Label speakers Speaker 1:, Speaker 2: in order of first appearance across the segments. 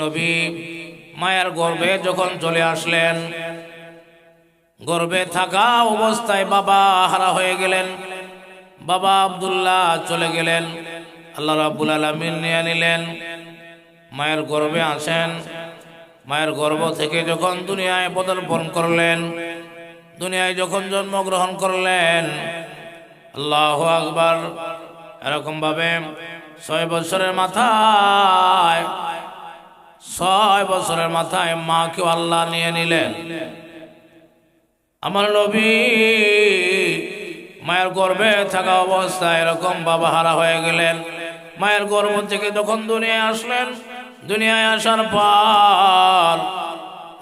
Speaker 1: নবী মায়ের গর্ভে যখন চলে আসলেন, গর্ভে থাকা অবস্থায় বাবা হারা হয়ে গেলেন। বাবা আব্দুল্লাহ চলে গেলেন, আল্লাহ রাব্বুল আলামিন নিয়ে নিলেন। মায়ের গর্ভে আসেন, মায়ের গর্ভ থেকে যখন দুনিয়ায় পদার্পণ করলেন, দুনিয়ায় যখন জন্মগ্রহণ করলেন, আল্লাহু আকবার, এরকমভাবে 6 বছরের মাথায় 6 বছরের মাথায় মাকেও আল্লাহ নিয়ে নিলেন। আমার নবী মায়ের গর্ভে থাকা অবস্থায় এরকম বাবা হারা হয়ে গেলেন। মায়ের গর্ভ থেকে যখন দুনিয়ায় আসলেন, দুনিয়ায় আসার পর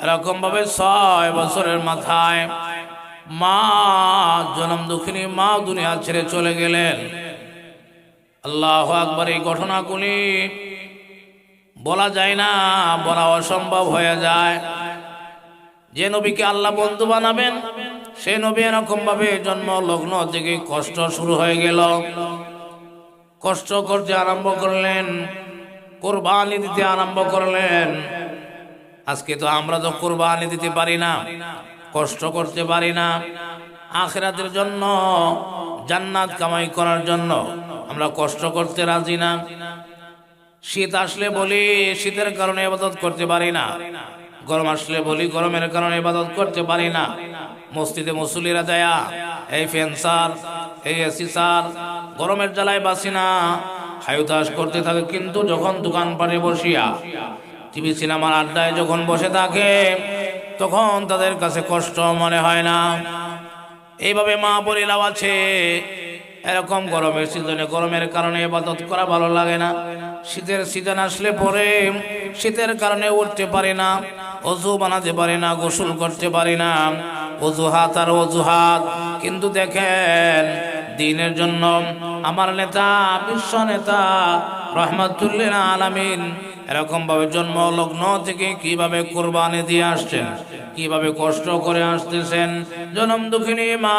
Speaker 1: এরকম ভাবে 6 বছরের মাথায় মা জনম দুঃখিনী মা দুনিয়া ছেড়ে চলে গেলেন। আল্লাহু আকবার। এই ঘটনাগুলি বলা যায় না, বলা অসম্ভব হয়ে যায়। যে নবীকে আল্লাহ বন্ধু বানাবেন, সেই নবী এরকম ভাবে জন্ম লগ্ন থেকে কষ্ট শুরু হয়ে গেল। কষ্ট করতে আরম্ভ করলেন, কোরবানি দিতে আরম্ভ করলেন। আজকে তো আমরা তো কোরবানি দিতে পারি না, কষ্ট করতে পারি না। আখিরাতের জন্য, জান্নাত কামাই করার জন্য আমরা কষ্ট করতে রাজি না। শীত আসলে বলি শীতের কারণে ইবাদত করতে পারি না, গরম আসলে বলি গরমের কারণে ইবাদত করতে পারি না। মসজিদে মুসল্লিরা দেয়া এই ফ্যান স্যার, এই এসি স্যার, গরমের জ্বালায় বাসি না, হায়ুতাস করতে থাকে। কিন্তু যখন দোকানপাটে বসিয়া টিভি সিনেমার আড্ডায় যখন বসে থাকে, তখন তাদের কাছে কষ্ট মনে হয় না। এইভাবে মা বোনেরাও আছে, এরকম গরমের সিজনে গরমের কারণে ইবাদত করা ভালো লাগে না। শীতের সিজন আসলে পরে শীতের কারণে উঠতে পারি না, অজু বানাতে পারি না, গোসল করতে পারি না, অজুহাত আর অজুহাত। কিন্তু দেখেন, দ্বীনের জন্য আমার নেতা, বিশ্ব নেতা রহমাতুল্লিল আলামিন এরকম ভাবে জন্ম লগ্ন থেকে কিভাবে কোরবানি দিয়ে আসছেন, কিভাবে কষ্ট করে আসতেছেন। জনম দুঃখিনী মা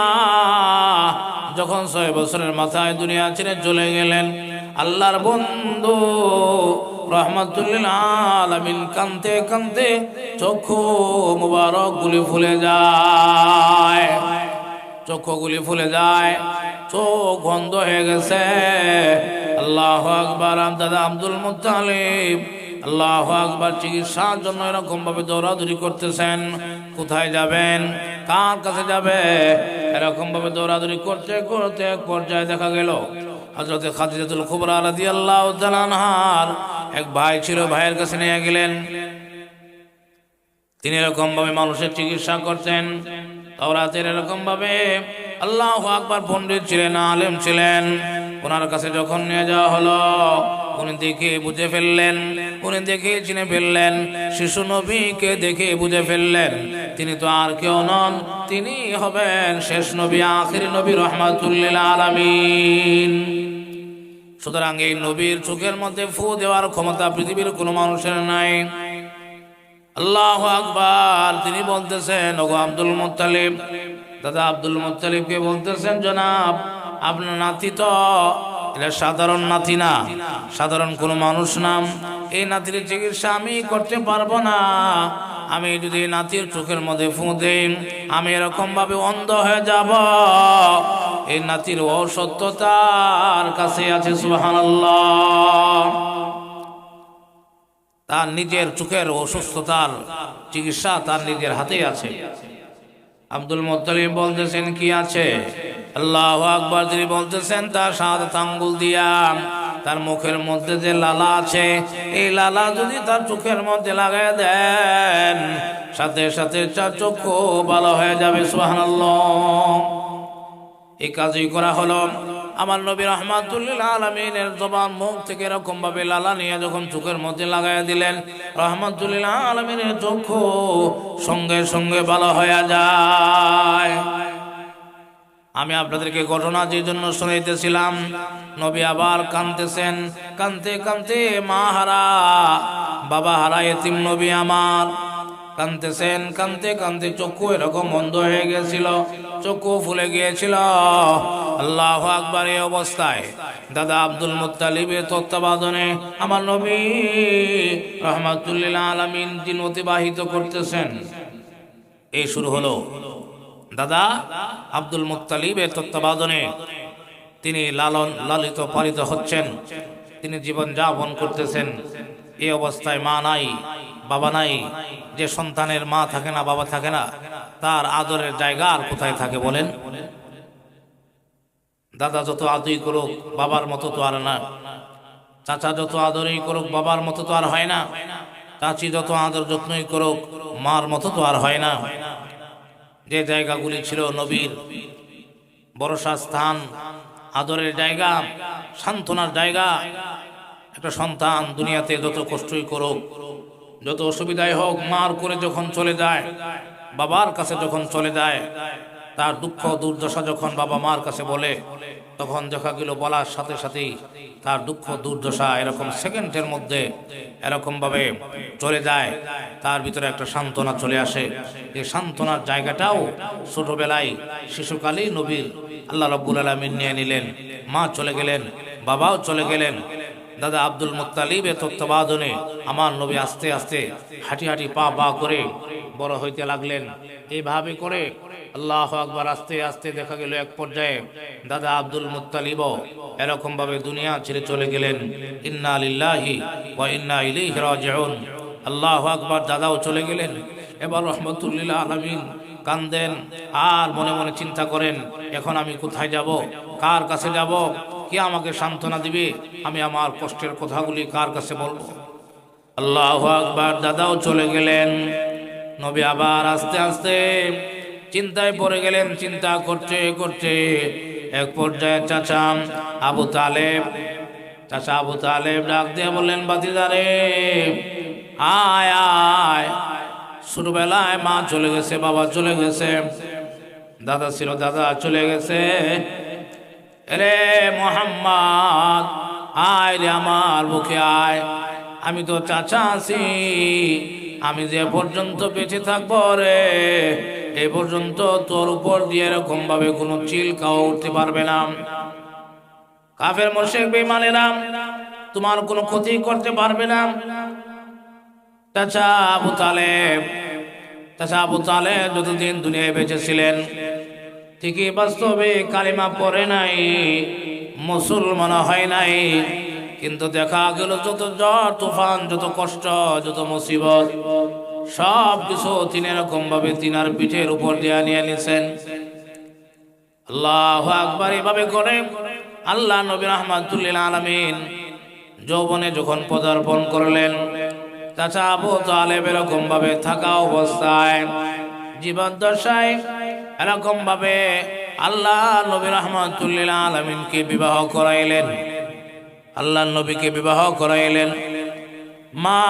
Speaker 1: যখন 6 বছরের মাথায় দুনিয়া ছেড়ে চলে গেলেন, আল্লাহর বন্ধু রহমাতুল্লিল আলামিন কাঁদতে কাঁদতে চক্ষু মুবারক গুলি ফুলে যায়, চক্ষুগুলি ফুলে যায়, চোখ বন্ধ হয়ে গেছে। আল্লাহু আকবার। দাদা আব্দুল মুত্তালিব আল্লাহু আকবার চিকিৎসার জন্য এরকম ভাবে দৌড়াদৌড়ি করতেছেন। কোথায় যাবেন, কার কাছে যাবে, এরকম ভাবে দৌড়াদৌড়ি করতে করতে এক পর্যায়ে দেখা গেল হযরত খাদিজাতুল কুবরা রাদিয়াল্লাহু তাআলা আনহার এক ভাই ছিল, ভাইয়ের কাছে নিয়ে গেলেন। তিনি এরকম ভাবে মানুষের চিকিৎসা করতেন। তাওরাতের এরকম ভাবে আল্লাহু আকবার পণ্ডিত ছিলেন, আলেম ছিলেন। ওনার কাছে যখন নিয়ে যাওয়া হলো, উনি দেখে বুঝে ফেললেন, উনি দেখে চিনে ফেললেন, শিশু নবীকে দেখে বুঝে ফেললেন তিনি তো আর কেউ নন, তিনি হবেন শেষ নবী, আখিরি নবী রহমাতুল্লিল আলামিন। সুতরাং এই নবীর চোখের মধ্যে ফু দেওয়ার ক্ষমতা পৃথিবীর কোনো মানুষের নাই। আল্লাহু আকবার। তিনি বলতেছেন, ওগো আব্দুল মুত্তালিব, দাদা আব্দুল মুত্তালিবকে বলতেছেন, জনাব আপনার নাতি তো এটা সাধারণ নাতি না, সাধারণ কোনো মানুষ নাম। এই নাতির চিকিৎসা আমি করতে পারবো না। আমি যদি নাতির চোখের মধ্যে ফু দেই, আমি এরকম ভাবে অন্ধ হয়ে যাব। এই নাতির ঔষধ তার কাছে আছে, সুবহানাল্লাহ। তার নিজের চোখের অসুস্থতার চিকিৎসা তার নিজের হাতেই আছে। আব্দুল মুত্তালিব বলতেছেন, কি আছে? আল্লাহু আকবার। তিনি বলতেছেন, তার শাহাদাত আঙ্গুল দিয়া তার মুখের মধ্যে যে লালা আছে, এই লালা যদি তার চোখের মধ্যে লাগায় দেন, সাথে সাথে তার চক্ষু ভালো হয়ে যাবে, সুবহানাল্লাহ। এই কাজই করা হলো। আমার নবী রহমাতুল্লিল আলামিনের জবান মুখ থেকে এরকম ভাবে লালা নিয়ে যখন চোখের মধ্যে লাগাই দিলেন, রহমাতুল্লিল আলামিনের চক্ষু সঙ্গে সঙ্গে ভালো হয়ে যায়। আমি আপনাদেরকে ঘটনা যে জন্য শুনাইতেছিলাম, নবী আবার কাঁদতেছেন, কাঁদতে কাঁদতে মা হারা বাবা হারা এতিম নবী আমার কাঁদতেছেন। কাঁদতে কাঁদতে চক্ষু এরকম বন্ধ হয়ে গেছিল, চক্ষু ফুলে গিয়েছিল। আল্লাহু আকবার। এই অবস্থায় দাদা আব্দুল মুত্তালিবের তত্ত্বাবধানে আমার নবী রাহমাতুল লিল আলামিন দিন অতিবাহিত করতেছেন। এই শুরু হলো দাদা আব্দুল মুত্তালিবের তত্ত্বাবধানে তিনি লালিত পালিত হচ্ছেন, তিনি জীবন যাপন করতেছেন। এই অবস্থায় মা নাই, বাবা নাই। যে সন্তানের মা থাকে না, বাবা থাকে না, তার আদরের জায়গা আর কোথায় থাকে বলেন? দাদা যত আদরই করুক বাবার মতো তো আর না, চাচা যত আদরই করুক বাবার মতো তো আর হয় না, চাচি যত আদর যত্নই করুক মার মতো তো আর হয় না। যে জায়গাগুলি ছিল নবীর ভরসা স্থান, আদরের জায়গা, সান্ত্বনার জায়গা, একটা সন্তান দুনিয়াতে যত কষ্টই করুক, যত অসুবিধাই হোক, মার করে যখন চলে যায়, বাবার কাছে যখন চলে যায়, তার দুঃখ দুর্দশা যখন বাবা মার কাছে বলে, তখন দেখা গেল বলার সাথে সাথেই তার দুঃখ দুর্দশা এরকম সেকেন্ডের মধ্যে এরকমভাবে চলে যায়, তার ভিতরে একটা সান্ত্বনা চলে আসে। এই সান্ত্বনার জায়গাটাও ছোটবেলায় শিশুকালেই নবীর আল্লাহ রাব্বুল আলামিন নিয়ে নিলেন। মা চলে গেলেন, বাবাও চলে গেলেন। দাদা আব্দুল মুত্তালিবের তত্ত্বাবধানে আমার নবী আস্তে আস্তে হাঁটি হাঁটি পা পা করে বড় হইতে লাগলেন। এইভাবে করে আল্লাহু আকবার আস্তে আস্তে দেখা গেল এক পর্যায়ে দাদা আব্দুল মুত্তালিবও এরকম ভাবে দুনিয়া ছেড়ে চলে গেলেন। ইন্না লিল্লাহি ওয়া ইন্না ইলাইহি রাজিউন। আল্লাহু আকবার। দাদাও চলে গেলেন। এবার রাহমাতুল লিল আলামিন কান্দেন আর মনে মনে চিন্তা করেন, এখন আমি কোথায় যাব, কার কাছে যাব, কে আমাকে সান্ত্বনা দিবে, আমি আমার কষ্টের কথাগুলি কার কাছে বলবো? আল্লাহু আকবার। দাদাও চলে গেলেন। নবী আবার আস্তে আস্তে চিন্তায় পড়ে গেলেন। চিন্তা করতে করতে এক পর্যায়ে চাচা আবু তালেব ডাক দিয়ে বললেন, ভাতিজারে আয় আয়। ছোটবেলায় মা চলে গেছে, বাবা চলে গেছে, দাদা ছিল, দাদা চলে গেছে। রে মোহাম্মদ আয় রে আমার বুকে আয়। আমি তো চাচা আছি, আমি যে পর্যন্ত বেঁচে থাকবো রে, এই পর্যন্ত তোর উপর দিয়ে এরকম ভাবে কোনো চিল কাও উঠতে পারবে না। কাফের মুশরিক বেঈমানেরা তোমার কোনো ক্ষতি করতে পারবে না। চাচা আবু তালেব যতদিন দুনিয়ায় বেঁচে ছিলেন, ঠিকই বাস্তবে কালিমা পড়ে নাই, মুসলমান হয় নাই, কিন্তু দেখা গেল যত ঝড় তুফান, যত কষ্ট, যত মুসিবত, সব কিছু তিনি এরকম ভাবে তিনার পিঠের উপর দিয়ে নিয়ে নিছেন। আল্লাহু আকবার। এভাবে করে আল্লাহ নবী রাহমাতুল লিল আলামিন যৌবনে যখন পদার্পণ করলেন, চাচা আবু তালেব এরকম ভাবে থাকা অবস্থায়, জীবদ্দশায় এরকম ভাবে আল্লাহ নবী রাহমাতুল লিল আলামিনকে বিবাহ করাইলেন। আল্লাহ নবীকে বিবাহ করাইলেন মা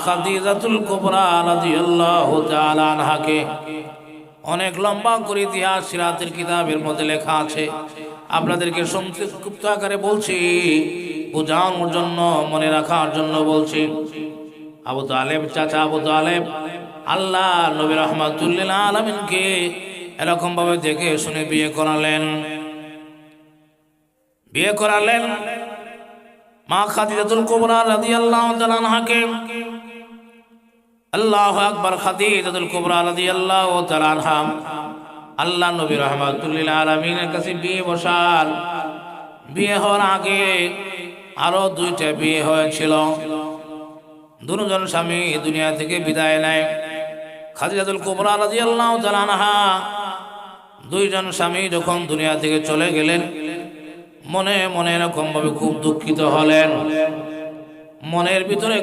Speaker 1: খাদিজাতুল কুবরা রাদিয়াল্লাহু তাআলা আনহাকে। অনেক লম্বা করে ইতিহাস সিরাতের কিতাবের মধ্যে লেখা আছে, আপনাদেরকে সংক্ষিপ্ত আকারে বলছি, বোঝানোর জন্য, মনে রাখার জন্য বলছি। আবু তালেব, চাচা আবু তালেব আল্লাহ নবী রাহমাতুল লিল আলামিনকে এরকম ভাবে দেখে শুনে বিয়ে করালেন মা খাদিজাতুল কুবরা রাদিয়াল্লাহু তাআলা আনহাকে। আল্লাহু আকবার। খাদিজাতুল কুবরা রাদিয়াল্লাহু তাআলা আনহা আল্লাহ নবী রাহমাতুল লিল আলামিনের কাছে বিয়ে বসার। বিয়ে হওয়ার আগে আরো দুইটা বিয়ে হয়েছিল। দুজন স্বামী দুনিয়া থেকে বিদায় নেয়। খাদিজাতুল কুবরা রাদিয়াল্লাহু তাআলা আনহা দুইজন স্বামী যখন দুনিয়া থেকে চলে গেলেন, মনে মনে এরকম ভাবে খুব দুঃখিত হলেন। মনের ভিতরে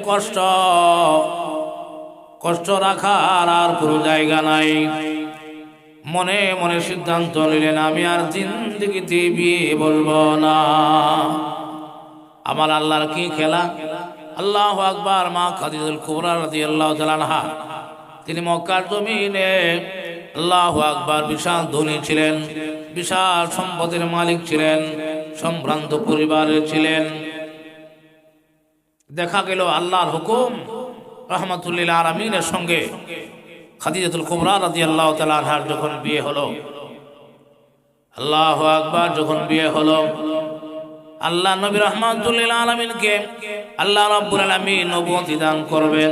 Speaker 1: কষ্ট রাখার আর কোনো জায়গা নাই। মনে মনে সিদ্ধান্ত নিলেন, আমি আর জিন্দেগিতে বিয়ে বলবো না। আমার আল্লাহর কি খেলা! আল্লাহু আকবার। মা খাদিজাতুল কুবরা রাদিয়াল্লাহু তাআলা আনহা তিনি মক্কার জমিনে আল্লাহু আকবার বিশাল ধনী ছিলেন, বিশাল সম্পদের মালিক ছিলেন, সম্ভ্রান্ত পরিবারের ছিলেন। দেখা গেল আল্লাহর হুকুম রাহমাতুল লিল আলামিনের সঙ্গে খাদিজাতুল কুবরা রাদিয়াল্লাহু তাআলা আনহার যখন বিয়ে হলো, আল্লাহু আকবার। যখন বিয়ে হলো, আল্লাহ নবী রাহমাতুল লিল আলামিনকে আল্লাহ রাব্বুল আলামিন নবুয়তি দান করবেন।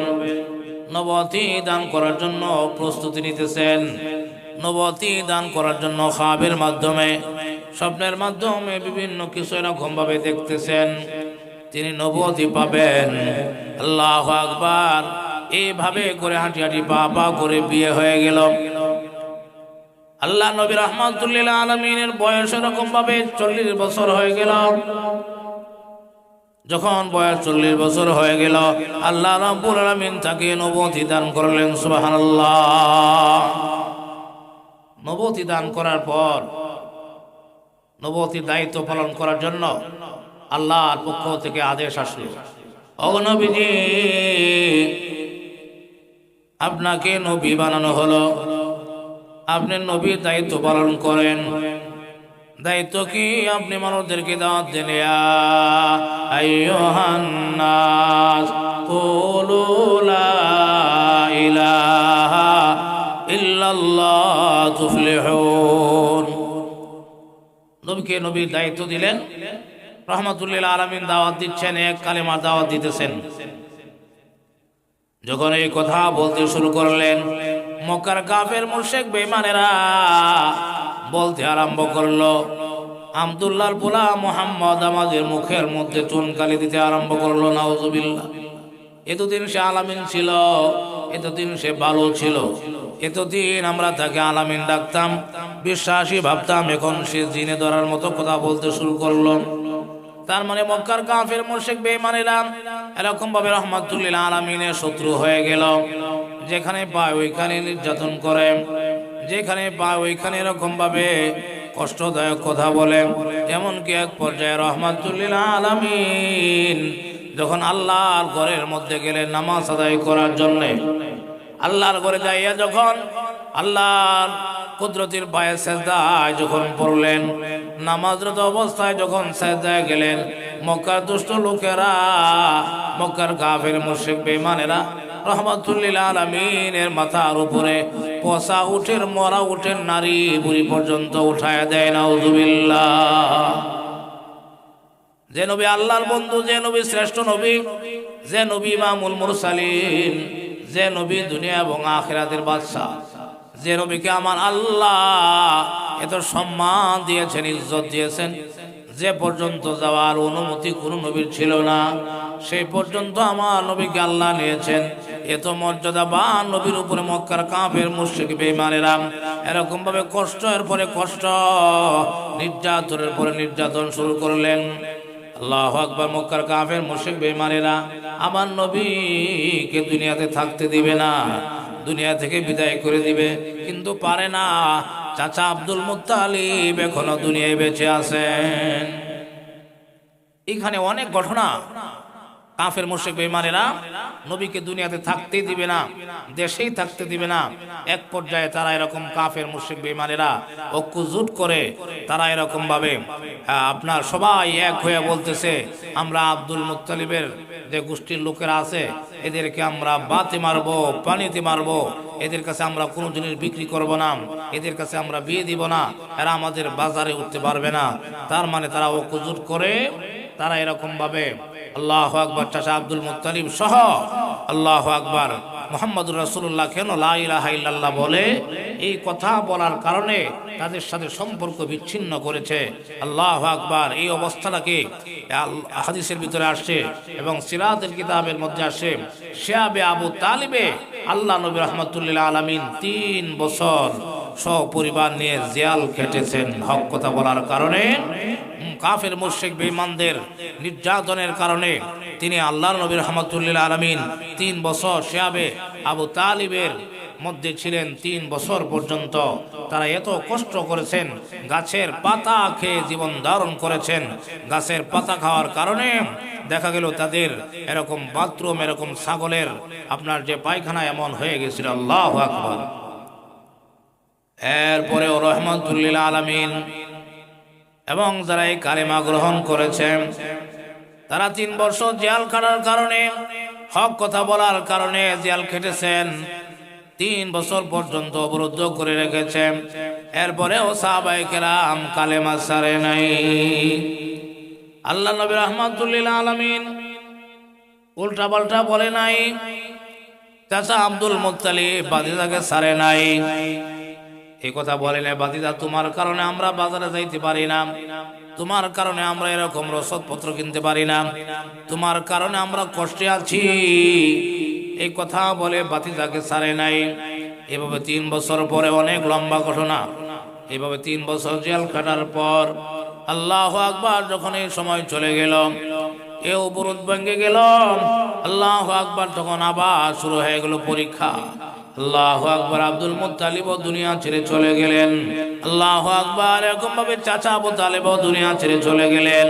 Speaker 1: নবুয়তি দান করার জন্য প্রস্তুতি নিতেছেন। নবুয়তি দান করার জন্য খাবের মাধ্যমে, স্বপ্নের মাধ্যমে বিভিন্ন কিছু এরকম ভাবে দেখতেছেন তিনি নবুয়তি পাবেন। আল্লাহু আকবার। এইভাবে করে হাঁটি হাঁটি পা পা করে বিয়ে হয়ে গেল। আল্লাহ নবী রাহমাতুল লিল আলামিনের বয়স এরকম ভাবে 40 বছর হয়ে গেল। যখন বয়স 40 বছর হয়ে গেল, আল্লাহ রাব্বুল আলামিন তাকে নবুয়তি দান করলেন। সুবহানাল্লাহ। নবুয়তি দান করার পর নবুয়তির দায়িত্ব পালন করার জন্য আল্লাহর পক্ষ থেকে আদেশ আসলো, ও নবীজি, আপনাকে নবী বানানো হলো, আপনি নবীর দায়িত্ব পালন করেন। দায়িত্ব কি? আপনি মানুষদেরকে দাওয়াত দেন, ইয়া আইয়ুহান নাস কুলু লা ইলাহা ইল্লাল্লাহ তুফলিহুন। নবীকে নবীর দায়িত্ব দিলেন। রাহমাতুল লিল আলামিন দাওয়াত দিচ্ছেন, এক কালেমার দাওয়াত দিতেছেন। যখন এই কথা বলতে শুরু করলেন, মক্কার কাফের মুশরিক বেঈমানেরা বলতে আরম্ভ করলো, আব্দুল্লাহর পোলা মুহাম্মদ আমাদের মুখের মধ্যে চুনকালি দিতে আরম্ভ করলো। নাউজুবিল্লাহ। এতদিন সে আলামিন ছিল, এতদিন সে ভালো ছিল, এতদিন আমরা তাকে আলামিন ডাকতাম, বিশ্বাসী ভাবতাম, এখন সে জিনে ধরার মতো কথা বলতে শুরু করলো। তার মানে মক্কার কাফের মুশরিক বেঈমানেরা এরকম ভাবে রাহমাতুল লিল আলামিনের শত্রু হয়ে গেল। যেখানে পায় ওইখানে নির্যাতন করে, যেখানে পায় ওইখানে এরকম ভাবে কষ্টদায়ক কথা বলে। এমনকি এক পর্যায়ে রাহমাতুল লিল আলামিন যখন আল্লাহর ঘরের মধ্যে গেলেন নামাজ আদায় করার জন্য, আল্লাহর ঘরে যাইয়া যখন আল্লাহর কুদরতের পায়ে সেজদায় যখন পড়লেন, নামাজরত অবস্থায় যখন সেজদায় গেলেন, মক্কার দুষ্ট লোকেরা, মক্কার কাফের মুশরিক বেঈমানেরা রাহমাতুল লিল আলামিনের মাথার উপরে পচা উটের, মরা উটের নারী বুড়ি পর্যন্ত উঠায় দেয়। নাউজুবিল্লাহ। যে নবী আল্লাহর বন্ধু, যে নবী শ্রেষ্ঠ নবী, যে নবী ইমামুল মুরসালিন, যে নবী দুনিয়া এবং আখিরাতের বাদশা, যে নবীকে আমার আল্লাহ এত সম্মান দিয়েছেন, ইজ্জত দিয়েছেন, যে পর্যন্ত যাওয়ার অনুমতি কোনো নবীর ছিল না, সেই পর্যন্ত আমার নবীকে আল্লাহ নিয়েছেন। এত মর্যাদা বা নবীর উপরে মক্কার কাফের মুশরিক বেঈমানেরা এরকম ভাবে কষ্টের পরে কষ্ট, নির্যাতনের পরে নির্যাতন শুরু করলেন। আল্লাহু আকবার। মক্কার কাফের মুশরিক বেঈমানেরা আমার নবীকে দুনিয়াতে থাকতে দিবে না, দুনিয়া থেকে বিদায় করে দিবে, কিন্তু পারে না। চাচা আব্দুল মুত্তালিব এখনো দুনিয়ায় বেঁচে আছেন। এখানে অনেক ঘটনা। কাফের মুশরিক বেঈমানেরা নবীকে দুনিয়াতে থাকতেই দিবে না, দেশেই থাকতে দিবে না। এক পর্যায়ে তারা এরকম কাফের মুশরিক বেঈমানেরা ঐক্যজোট করে তারা এরকম ভাবে আপনার সবাই এক হয়ে বলতেছে, আমরা আব্দুল মুত্তালিবের যে গোষ্ঠীর লোকেরা আছে এদেরকে আমরা বাতে মারবো, পানিতে মারবো, এদের কাছে আমরা কোনো জিনিস বিক্রি করব না, এদের কাছে আমরা বিয়ে দিব না, এরা আমাদের বাজারে উঠতে পারবে না। তার মানে তারা ঐক্যজোট করে তারা এরকম ভাবে আল্লাহু আকবার, চাচা আব্দুল মুত্তালিব সহ আল্লাহু আকবার মুহাম্মদুর রাসূলুল্লাহ কেন লা ইলাহা ইল্লাল্লাহ বলে, এই কথা বলার কারণে তাদের সাথে সম্পর্ক বিচ্ছিন্ন করেছে। আল্লাহু আকবার। এই অবস্থাটাকে হাদিসের ভিতরে আসছে এবং সিরাতের কিতাবের মধ্যে আসে, শিয়াবে আবু তালিবে আল্লাহ নবী রাহমাতুল লিল আলামিন 3 বছর সপরিবার নিয়ে জেল কেটেছেন হক কথা বলার কারণে। কাফের মুশরিক বেঈমানদের নির্যাতনের কারণে তিনি আল্লাহর নবী রাহমাতুল লিল আলামিন 3 বছর শিয়াবে আবু তালিবের মধ্যে ছিলেন। 3 বছর পর্যন্ত তারা এত কষ্ট করেছেন, গাছের পাতা খেয়ে জীবন ধারণ করেছেন। গাছের পাতা খাওয়ার কারণে দেখা গেল তাদের এরকম বাথরুম, এরকম ছাগলের আপনার যে পায়খানা এমন হয়ে গেছিল। আল্লাহু আকবার। এরপরেও রাহমাতুল লিল আলামিন এবং যারা এই কালেমা গ্রহণ করেছেন তারা 3 বছর জেল খাটার কারণে, হক কথা বলার কারণে জেল খেটেছেন। 3 বছর পর্যন্ত অবরুদ্ধ করে রেখেছে। এরপরেও সাহাবায়ে কেরাম কালেমা ছাড়ে নাই। আল্লাহ নবী রাহমাতুল লিল আলামিন উল্টা পাল্টা বলে নাই। চাচা আব্দুল মুত্তালিব বাতিজাকে ছাড়ে নাই। এই কথা বলে নাই, বাতিজা তোমার কারণে আমরা বাজারে যাইতে পারি না, তোমার কারণে আমরা এরকম রসদপত্র কিনতে পারি না, তোমার কারণে আমরা কষ্টে আছি, এই কথা বলে বাতিজাকে ছাড়ে নাই। এভাবে 3 বছর পরে, অনেক লম্বা ঘটনা, এভাবে 3 বছর জেল কাটার পর আল্লাহু আকবার যখন এই সময় চলে গেল, এ অবরোধ ভেঙে গেল, আল্লাহু আকবার, তখন আবার শুরু হয়ে গেল পরীক্ষা। আল্লাহু আকবার, আব্দুল মুত্তালিব দুনিয়া ছেড়ে চলে গেলেন। আল্লাহু আকবার, এরকম ভাবে চাচা আবু তালেব দুনিয়া ছেড়ে চলে গেলেন।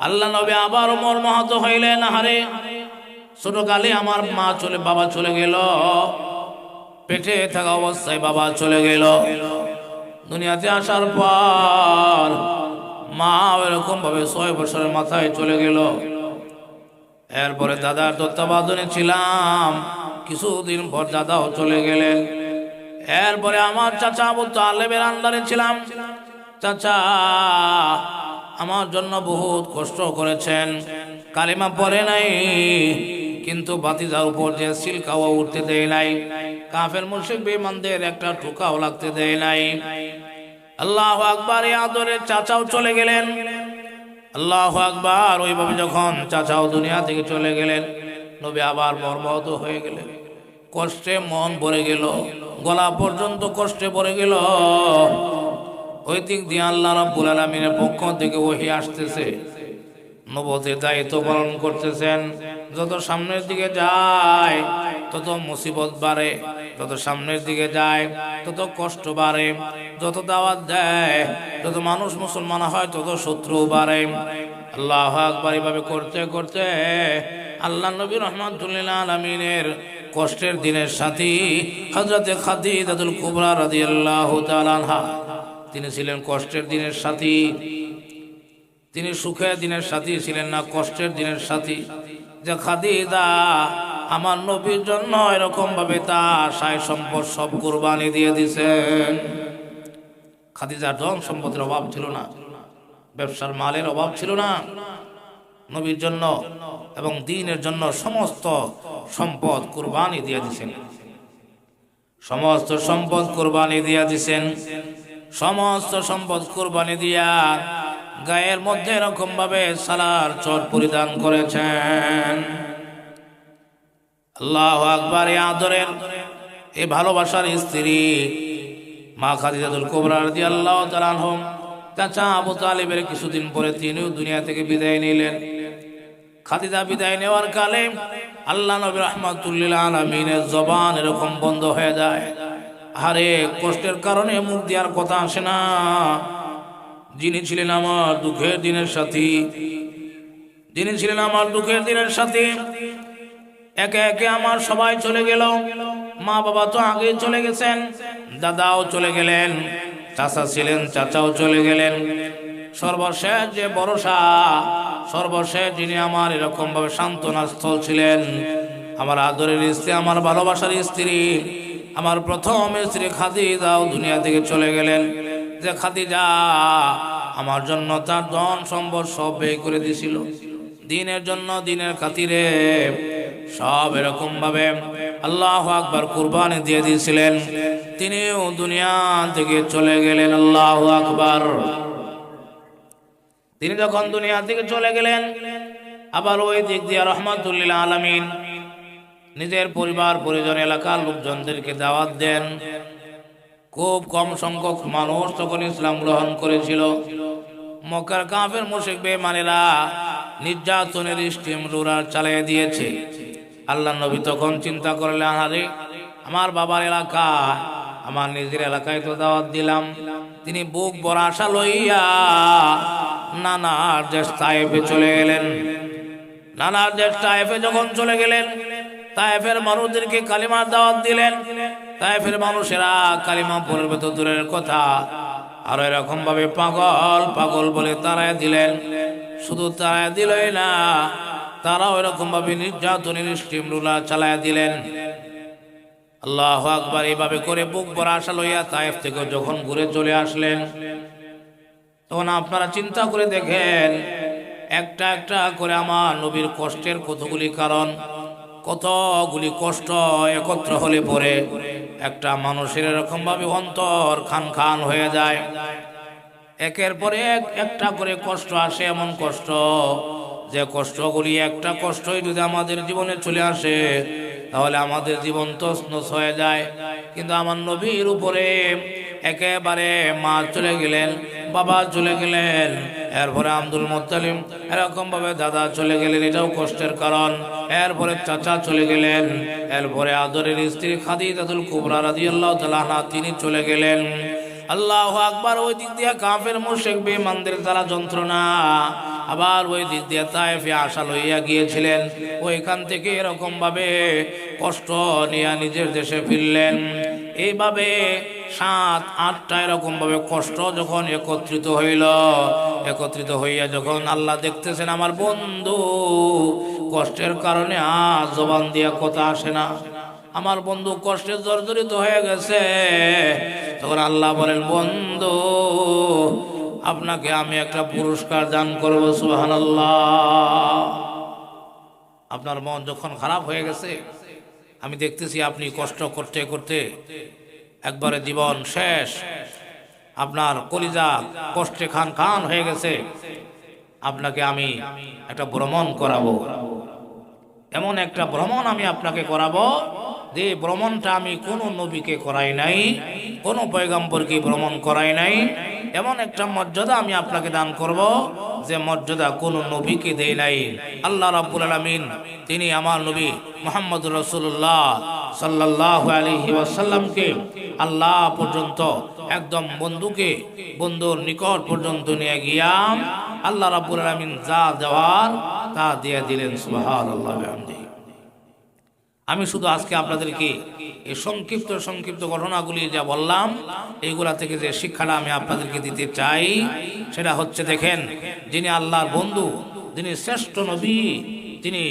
Speaker 1: আল্লাহ নবী আবার মর্মাহত হইলেন, হারে ছোটকালে আমার বাবা চলে গেল, পেটে থাকা অবস্থায় বাবা চলে গেল, দুনিয়াতে আসার পর মা এরকম ভাবে 6 বছরের মাথায় চলে গেল। এরপরে দাদার তত্ত্বাবধানে ছিলাম, কিছুদিন পর দাদাও চলে গেলেন। এরপরে আমার চাচা আবু তালেবের আন্ডারে ছিলাম। চাচা আমার জন্য বহুত কষ্ট করেছেন, কালিমা পড়ে নাই, কিন্তু বাতিজার উপর যে সিলকাও উঠতে দেয় নাই, কাফের মুশরিক বেঈমানদের একটা ঠোকাও লাগতে দেয় নাই। আল্লাহু আকবার, এই আদরে চাচাও চলে গেলেন। আল্লাহু আকবার, ওইভাবে যখন চাচাও দুনিয়া থেকে চলে গেলেন, নবী আবার মর্মাহত হয়ে গেলেন। কষ্টে মন ভরে গেল, গলা পর্যন্ত কষ্টে ভরে গেল। ওই দিক দিয়ে আল্লাহ রাব্বুল আলামিনের পক্ষ থেকে ওহী আসতেছে, নবুয়তের দায়িত্ব পালন করতেছেন। যত সামনের দিকে যায় তত মুসিবত বাড়ে, যত সামনের দিকে যায় তত কষ্ট বাড়ে, যত দাওয়াত দেয়, যত মানুষ মুসলমান হয়, তত শত্রু বাড়ে। আল্লাহু আকবার, এভাবে করতে করতে আল্লাহ নবী রাহমাতুল লিল আলামিনের কষ্টের দিনের সাথী হযরতে খাদিজাতুল কুবরা রাদিয়াল্লাহু তাআলা আনহা, তিনি ছিলেন কষ্টের দিনের সাথী। তিনি সুখের দিনের সাথী ছিলেন না, কষ্টের দিনের সাথী। যে খাদিজা আমার নবীর জন্য এরকম ভাবে তার সাই সম্পদ সব কুরবানি দিয়ে দিয়েছেন। খাদিজার ধন সম্পদের অভাব ছিল না, ব্যবসার মালের অভাব ছিল না, নবীর জন্য এবং দ্বীনের জন্য সমস্ত সম্পদ কুরবানি দিয়ে দিয়েছেন, সমস্ত সম্পদ কুরবানি দিয়ে দিয়েছেন। সমস্ত সম্পদ কুরবানি দিয়া গায়ের মধ্যে এরকম ভাবে সালার চট পরিধান করেছেন। আল্লাহু আকবার, এই আদরের, এই ভালোবাসার স্ত্রী মা খাদিজাতুল কুবরা রাদিয়াল্লাহু তাআলা আনহা চাচা আবু তালেবের কিছুদিন পরে তিনিও দুনিয়া থেকে বিদায় নিলেন। খাদিজা বিদায় নেওয়ার কালে আল্লাহ নবী রাহমাতুল লিল আলামিনের জবান এরকম বন্ধ হয়ে যায়। আরে কষ্টের কারণে মুখ দেওয়ার কথা আসে না। যিনি ছিলেন আমার দুঃখের দিনের সাথী, যিনি ছিলেন আমার দুঃখের দিনের সাথী, একে একে আমার সবাই চলে গেল। মা বাবা তো আগে চলে গেছেন, দাদাও চলে গেলেন, চাচা ছিলেন, চাচাও চলে গেলেন। সর্বশেষ যে ভরসা, সর্বশেষ যিনি আমার এরকম ভাবে সান্ত্বনার স্থল ছিলেন, আমার আদরের স্ত্রী, আমার ভালোবাসার স্ত্রী, আমার প্রথম স্ত্রী খাদিজাও দুনিয়া থেকে চলে গেলেন। যে খাদিজা আমার জন্য তার ধন সম্পদ সব ব্যয় করে দিয়েছিল, দ্বীনের জন্য, দ্বীনের খাতিরে সব এরকম ভাবে আল্লাহু আকবার কুরবানি দিয়ে দিয়েছিলেন, তিনিও দুনিয়া থেকে চলে গেলেন। আল্লাহু আকবার। তিনি যখন দুনিয়া থেকে চলে গেলেন, আবার ওই দিক দিয়ে রাহমাতুল লিল আলামিন নিজের পরিবার পরিজন এলাকার লোকজনদেরকে দাওয়াত দেন। খুব কম সংখ্যক মানুষ তখন ইসলাম গ্রহণ করেছিল। মক্কার কাফের মুশরিক বেঈমানেরা নির্যাতনের স্টিম রোলার চালিয়ে দিয়েছে। আল্লাহ নবী তখন চিন্তা করলেন, আরে আমার বাবার এলাকা, আমার নিজের এলাকায় তো দাওয়াত দিলাম। তিনি বুক ভরা আশা লইয়া নানার দেশ তায়েফে চলে গেলেন। নানার দেশ তায়েফে যখন চলে গেলেন, তায়েফের মানুষদেরকে কালিমার দাওয়াত দিলেন। তায়েফের মানুষেরা কালিমা পড়বে তো দূরের কথা, আর এরকম ভাবে পাগল পাগল বলে তারাই দিলেন। শুধু তারাই দিলই না, তারাও এরকম ভাবে নির্যাতনের স্টিম রুলার চালায় দিলেন। আল্লাহু আকবার। এইভাবে করে বুক ভরা আশা লইয়া তায়েফ থেকে যখন ঘুরে চলে আসলেন, তখন আপনারা চিন্তা করে দেখেন একটা একটা করে আমার নবীর কষ্টের কতগুলি কারণ, কতগুলি কষ্ট একত্র হলে পরে একটা মানুষের এরকম ভাবে অন্তর খান খান হয়ে যায়। একের পরে এক একটা করে কষ্ট আসে, এমন কষ্ট যে কষ্টগুলি একটা কষ্টই যদি আমাদের জীবনে চলে আসে তাহলে আমাদের জীবন তছনছ হয়ে যায়। কিন্তু আমার নবীর উপরে একেবারে মা চলে গেলেন, বাবা চলে গেলেন, এরপরে আব্দুল মুত্তালিব এরকম ভাবে দাদা চলে গেলেন, এটাও কষ্টের কারণ। এরপরে চাচা চলে গেলেন, এরপরে আদরের স্ত্রী খাদিজাতুল কুবরা রাদিয়াল্লাহু তাআলা আনহা তিনি চলে গেলেন। আল্লাহু আকবার। ওই দিক দিয়ে কাফের মুশরিক বেঈমানদের দ্বারা যন্ত্রণা, আবার ওই দিক দিয়ে তায়েফে আশা লইয়া গিয়েছিলেন, ওইখান থেকে এরকম ভাবে কষ্ট নিয়ে নিজের দেশে ফিরলেন। এইভাবে 7-8টা এরকম ভাবে কষ্ট যখন একত্রিত হইল, একত্রিত হইয়া যখন আল্লাহ দেখতেছেন আমার বন্ধু কষ্টের কারণে আজ জবান দিয়া কথা আসে না, আমার বন্ধু কষ্টে জর্জরিত হয়ে গেছে, তখন আল্লাহ বলেন বন্ধু আপনাকে আমি একটা পুরস্কার দান করব। সুবহানাল্লাহ। আপনার মন যখন খারাপ হয়ে গেছে, আমি দেখতেছি আপনি কষ্ট করতে করতে একবারে জীবন শেষ, আপনার কলিজা কষ্টে খান খান হয়ে গেছে, আপনাকে আমি একটা ভ্রমণ করাবো। এমন একটা ভ্রমণ আমি আপনাকে করাবো যে ভ্রমণটা আমি কোনো নবীকে করাই নাই, কোনো পয়গম্বরকে ভ্রমণ করাই নাই। এমন একটা মর্যাদা আমি আপনাকে দান করব যে মর্যাদা কোনো নবীকে দেয় নাই। আল্লাহ রাব্বুল আলামিন তিনি আমার নবী মুহাম্মদুর রাসূলুল্লাহ সাল্লাল্লাহু আলাইহি ওয়াসাল্লামকে আল্লাহ পর্যন্ত একদম বন্ধুর নিকট পর্যন্ত নিয়ে গিয়া আল্লাহ রাব্বুল আলামিন যা দেওয়ার তা দিয়ে দিলেন। সুবহানাল্লাহ ওয়া বিহামদিহি। আমি শুধু আজকে আপনাদেরকে এই সংক্ষিপ্ত ঘটনাগুলি যা বললাম, এইগুলা থেকে যে শিক্ষাটা আমি আপনাদেরকে দিতে চাই সেটা হচ্ছে, দেখেন যিনি আল্লাহর বন্ধু, যিনি শ্রেষ্ঠ নবী, তিনি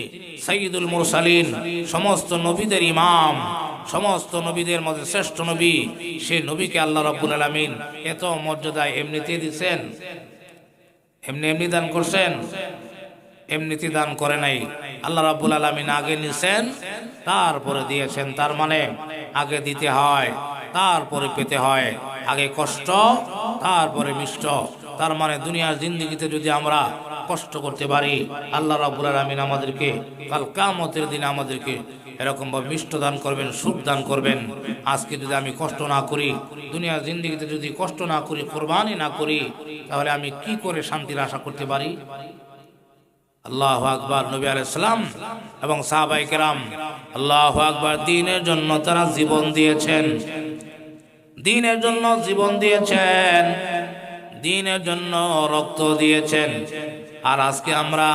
Speaker 1: সাইয়্যিদুল মুরসালিন, সমস্ত নবীদের ইমাম, সমস্ত নবীদের মধ্যে শ্রেষ্ঠ নবী, সেই নবীকে আল্লাহ রাব্বুল আলামিন এত মর্যাদা এমনিতে দিচ্ছেন, এমনি দান করছেন, এমনিতে দান করে নাই। আল্লাহ রাব্বুল আলামিন আগে নিছেন তারপরে দিয়েছেন। তার মানে আগে দিতে হয় তারপরে পেতে হয়, আগে কষ্ট তারপরে মিষ্ট। তার মানে দুনিয়ার জিন্দেগিতে যদি আমরা কষ্ট করতে পারি, আল্লাহ রাব্বুল আলামিন আমাদেরকে কাল কিয়ামতের দিনে আমাদেরকে এরকম ভাবে মিষ্ট দান করবেন, সুখ দান করবেন। আজকে যদি আমি কষ্ট না করি, দুনিয়ার জিন্দেগিতে যদি কষ্ট না করি, কুরবানি না করি, তাহলে আমি কি করে শান্তির আশা করতে পারি? আল্লাহু আকবার। নবী আলাইহিস সালাম এবং সাহাবায়ে কেরাম আল্লাহু আকবার দ্বীনের জন্য তারা জীবন দিয়েছেন, দ্বীনের জন্য জীবন দিয়েছেন, দ্বীনের জন্য রক্ত দিয়েছেন। আর আজকে আমরা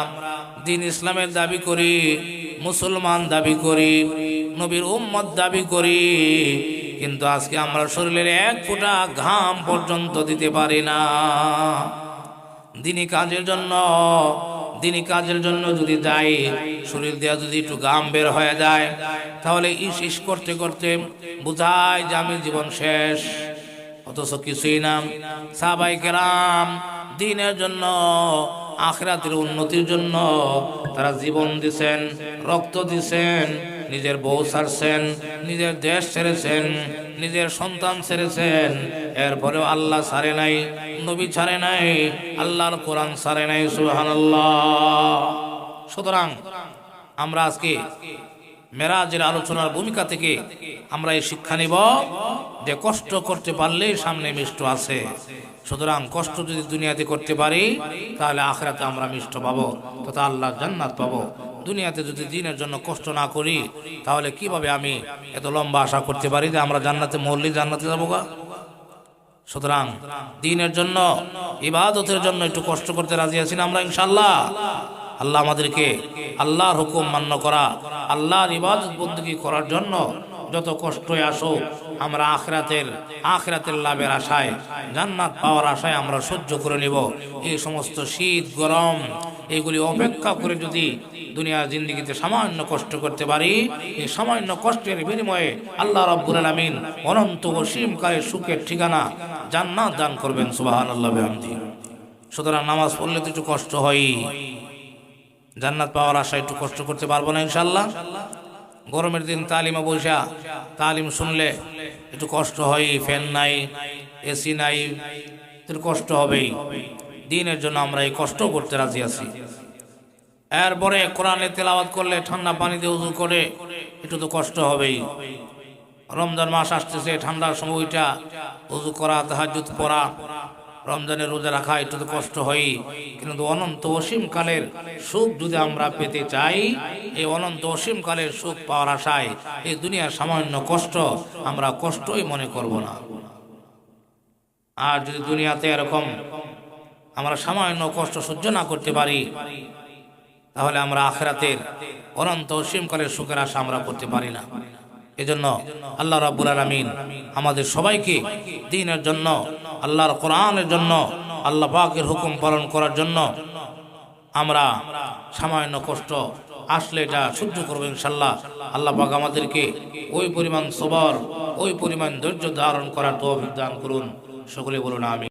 Speaker 1: দ্বীন ইসলামের দাবি করি, মুসলমান দাবি করি, নবীর উম্মত দাবি করি, কিন্তু আজকে আমরা শরীরের এক ফোঁটা ঘাম পর্যন্ত দিতে পারি না দ্বীনি কাজের জন্য যদি যাই, শরীর দেওয়া যদি একটু ঘাম বের হয়ে যায়, তাহলে ইস করতে করতে বুঝায় যে আমি জীবন শেষ, অথচ কিছুই না। সাহাবায়ে কেরাম দ্বীনের জন্য, আখিরাতের উন্নতির জন্য তারা জীবন দিছেন, রক্ত দিছেন, নিজের বউ ছাড়ছেন, নিজের দেশ ছেড়েছেন, নিজের সন্তান ছেড়েছেন, এরপরেও আল্লাহ ছাড়ে নাই, নবী ছাড়ে নাই, আল্লাহর কোরআন ছাড়ে নাই। সুবহানাল্লাহ। সুতরাং আমরা আজকে মেরাজের আলোচনার ভূমিকা থেকে আমরা এই শিক্ষা নিব যে কষ্ট করতে পারলে সামনে মিষ্ট আছে। সুতরাং কষ্ট যদি দুনিয়াতে করতে পারি তাহলে আখিরাতে আমরা মিষ্ট পাবো, তথা আল্লাহর জান্নাত পাবো। দুনিয়াতে যদি দ্বীনের জন্য কষ্ট না করি তাহলে কিভাবে আমি এত লম্বা আশা করতে পারি যে আমরা জান্নাতে মরলে জান্নাতে যাবো গা? সুতরাং দ্বীনের জন্য, ইবাদতের জন্য একটু কষ্ট করতে রাজি আছি না আমরা ইনশাআল্লাহ? আল্লাহ আমাদেরকে আল্লাহর হুকুম মান্য করা, আল্লাহর ইবাদত বন্দেগী করার জন্য যত কষ্টই আসুক আমরা আখিরাতের লাভের আশায়, জান্নাত পাওয়ার আশায় আমরা সহ্য করে নিব। এই সমস্ত শীত গরম এগুলি অপেক্ষা করে যদি দুনিয়ার জিন্দেগিতে সামান্য কষ্ট করতে পারি, এই সামান্য কষ্টের বিনিময়ে আল্লাহ রাব্বুল আলামিন অনন্ত অসীমকালের সুখের ঠিকানা জান্নাত দান করবেন। সুবহানাল্লাহ বিহামদিহি। সুতরাং নামাজ পড়লে তো একটু কষ্ট হয়, জান্নাত পাওয়ার আশায় একটু কষ্ট করতে পারবো না ইনশাল্লাহ? গরমের দিন তালিমে বসা তালিম শুনলে একটু কষ্ট হয়, ফ্যান নাই, এসি নাই, একটু কষ্ট হবেই। দিনের জন্য আমরা এই কষ্ট করতে রাজি আছি। এরপরে কোরআনে তেলাওয়াত করলে ঠান্ডা পানিতে উযু করে একটু তো কষ্ট হবেই। রমজান মাস আসতেছে, ঠান্ডার সময়টা উযু করা, তাহাজ্জুদ পড়া, রমজানের রোজা রাখা একটু তো কষ্ট হয়। কিন্তু অনন্ত অসীমকালের সুখ যদি আমরা পেতে চাই, এই অনন্ত অসীমকালের সুখ পাওয়ার আশায় এই দুনিয়ার সামান্য কষ্ট আমরা কষ্টই মনে করব না। আর যদি দুনিয়াতে এরকম আমরা সামান্য কষ্ট সহ্য না করতে পারি, তাহলে আমরা আখিরাতের অনন্ত অসীমকালের সুখের আশা আমরা করতে পারি না। এজন্য আল্লাহ রাব্বুল আলামিন আমাদের সবাইকে দ্বীনের জন্য, আল্লাহর কোরআনের জন্য, আল্লাহ পাকের হুকুম পালন করার জন্য আমরা সামান্য কষ্ট আসলে এটা সহ্য করবো ইনশাল্লাহ। আল্লাহ পাক আমাদেরকে ওই পরিমাণ সবর, ওই পরিমাণ ধৈর্য ধারণ করার তৌফিক দান করুন। সকলে বলুন আমিন।